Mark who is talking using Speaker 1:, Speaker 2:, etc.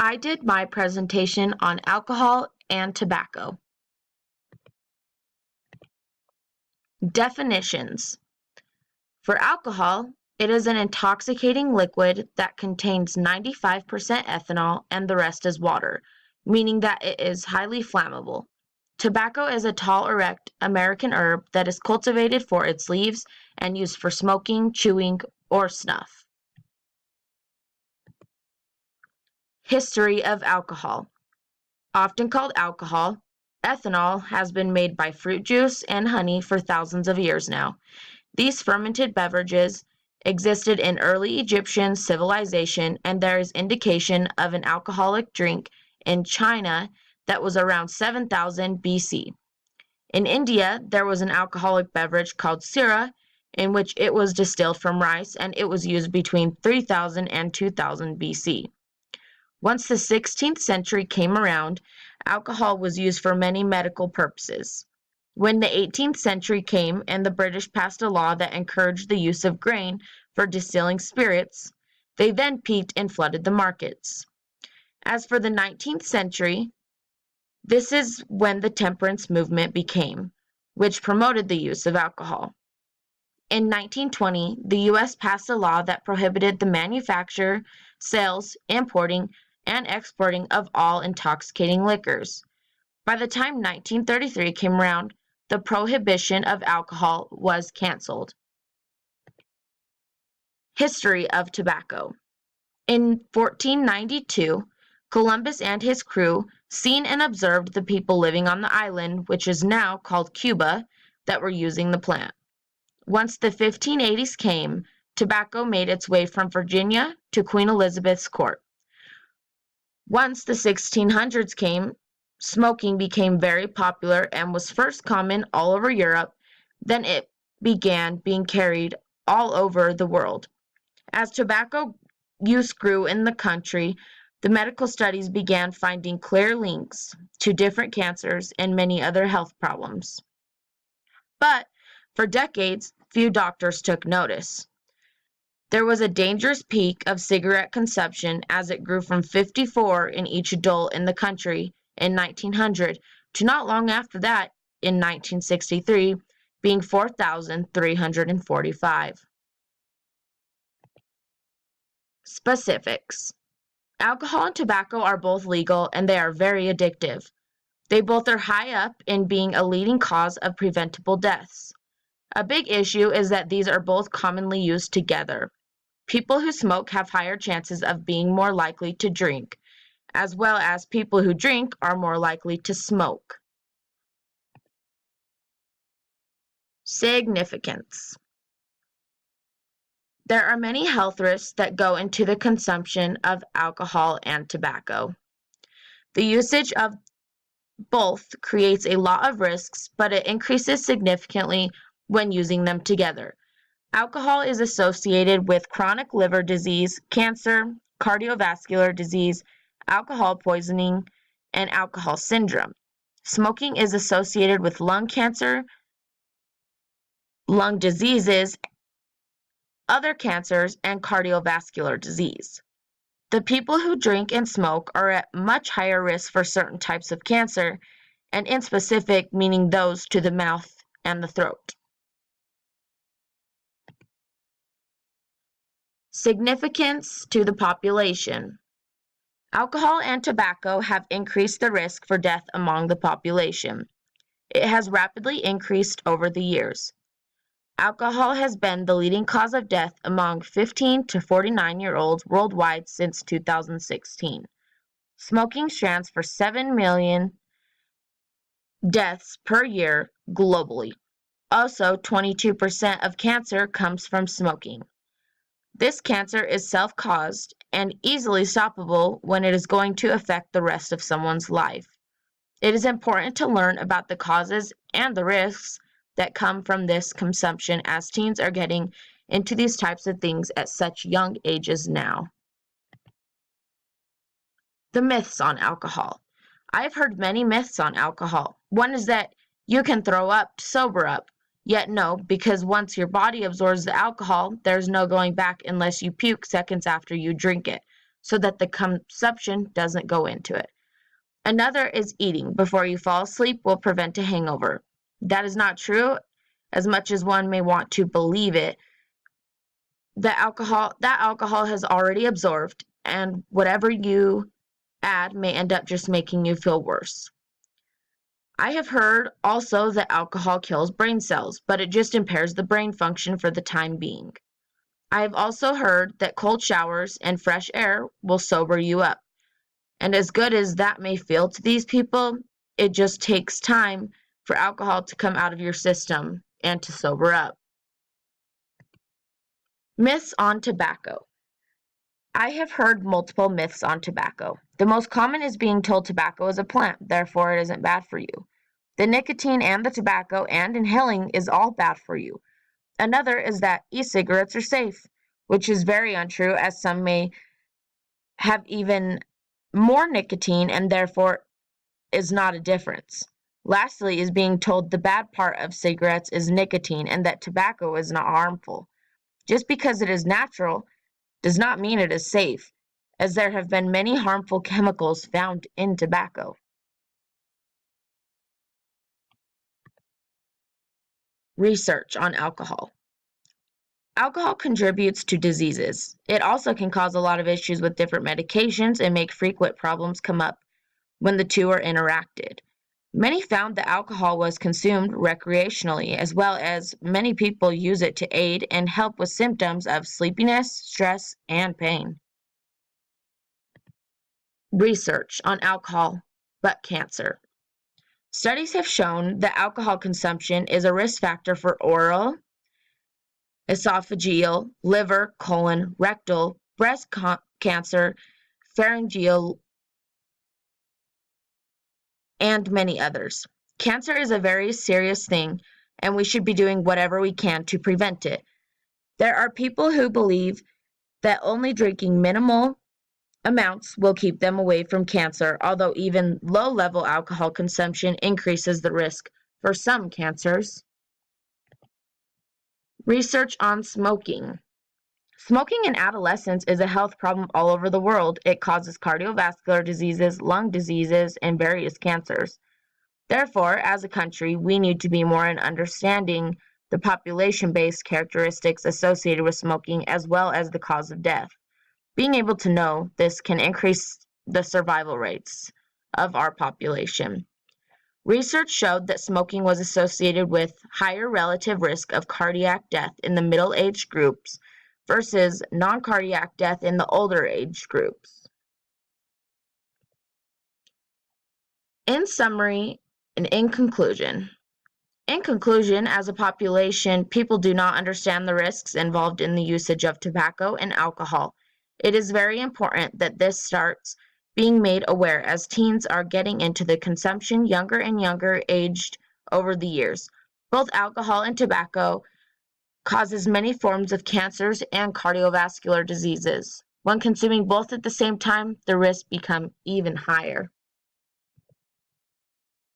Speaker 1: I did my presentation on alcohol and tobacco. Definitions. For alcohol, it is an intoxicating liquid that contains 95% ethanol and the rest is water, meaning that it is highly flammable. Tobacco is a tall, erect American herb that is cultivated for its leaves and used for smoking, chewing, or snuff. History of alcohol. Often called alcohol, ethanol has been made by fruit juice and honey for thousands of years now. These fermented beverages existed in early Egyptian civilization, and there is indication of an alcoholic drink in China that was around 7000 BC. In India, there was an alcoholic beverage called sira, in which it was distilled from rice, and it was used between 3000 and 2000 BC. Once the 16th century came around, alcohol was used for many medical purposes. When the 18th century came and the British passed a law that encouraged the use of grain for distilling spirits, they then peaked and flooded the markets. As for the 19th century, this is when the temperance movement became, which promoted the use of alcohol. In 1920, the U.S. passed a law that prohibited the manufacture, sales, importing, and exporting of all intoxicating liquors. By the time 1933 came around, the prohibition of alcohol was canceled. History of tobacco. In 1492, Columbus and his crew seen and observed the people living on the island, which is now called Cuba, that were using the plant. Once the 1580s came, tobacco made its way from Virginia to Queen Elizabeth's court. Once the 1600s came, smoking became very popular and was first common all over Europe. Then it began being carried all over the world. As tobacco use grew in the country, the medical studies began finding clear links to different cancers and many other health problems. But for decades, few doctors took notice. There was a dangerous peak of cigarette consumption as it grew from 54 in each adult in the country in 1900 to not long after that, in 1963, being 4,345. Specifics. Alcohol and tobacco are both legal and they are very addictive. They both are high up in being a leading cause of preventable deaths. A big issue is that these are both commonly used together. People who smoke have higher chances of being more likely to drink, as well as people who drink are more likely to smoke. Significance. There are many health risks that go into the consumption of alcohol and tobacco. The usage of both creates a lot of risks, but it increases significantly when using them together. Alcohol is associated with chronic liver disease, cancer, cardiovascular disease, alcohol poisoning, and alcohol syndrome. Smoking is associated with lung cancer, lung diseases, other cancers, and cardiovascular disease. The people who drink and smoke are at much higher risk for certain types of cancer, and in specific, meaning those to the mouth and the throat. Significance to the population. Alcohol and tobacco have increased the risk for death among the population. It has rapidly increased over the years. Alcohol has been the leading cause of death among 15 to 49-year-olds worldwide since 2016. Smoking stands for 7 million deaths per year globally. Also, 22% of cancer comes from smoking. This cancer is self-caused and easily stoppable when it is going to affect the rest of someone's life. It is important to learn about the causes and the risks that come from this consumption as teens are getting into these types of things at such young ages now. The myths on alcohol. I've heard many myths on alcohol. One is that you can throw up to sober up. Yet no, because once your body absorbs the alcohol, there's no going back unless you puke seconds after you drink it. so that the consumption doesn't go into it. Another is eating before you fall asleep will prevent a hangover. That is not true, as much as one may want to believe it. That alcohol has already absorbed, and whatever you add may end up just making you feel worse. I have heard also that alcohol kills brain cells, but it just impairs the brain function for the time being. I have also heard that cold showers and fresh air will sober you up. And as good as that may feel to these people, it just takes time for alcohol to come out of your system and to sober up. Myths on tobacco. I have heard multiple myths on tobacco. The most common is being told tobacco is a plant, therefore it isn't bad for you. The nicotine and the tobacco and inhaling is all bad for you. Another is that e-cigarettes are safe, which is very untrue, as some may have even more nicotine and therefore is not a difference. Lastly is being told the bad part of cigarettes is nicotine and that tobacco is not harmful. Just because it is natural does not mean it is safe, as there have been many harmful chemicals found in tobacco. Research on alcohol. Alcohol contributes to diseases. It also can cause a lot of issues with different medications and make frequent problems come up when the two are interacted. Many found that alcohol was consumed recreationally, as well as many people use it to aid and help with symptoms of sleepiness, stress, and pain. Research on alcohol, but cancer. Studies have shown that alcohol consumption is a risk factor for oral, esophageal, liver, colon, rectal, breast cancer, pharyngeal, and many others. Cancer is a very serious thing, and we should be doing whatever we can to prevent it. There are people who believe that only drinking minimal amounts will keep them away from cancer, although even low-level alcohol consumption increases the risk for some cancers. Research on smoking. Smoking in adolescents is a health problem all over the world. It causes cardiovascular diseases, lung diseases, and various cancers. Therefore, as a country, we need to be more in understanding the population-based characteristics associated with smoking as well as the cause of death. Being able to know this can increase the survival rates of our population. Research showed that smoking was associated with higher relative risk of cardiac death in the middle-aged groups versus non-cardiac death in the older age groups. In summary and in conclusion, as a population, people do not understand the risks involved in the usage of tobacco and alcohol. It is very important that this starts being made aware as teens are getting into the consumption younger and younger aged over the years. Both alcohol and tobacco causes many forms of cancers and cardiovascular diseases. When consuming both at the same time, the risks become even higher.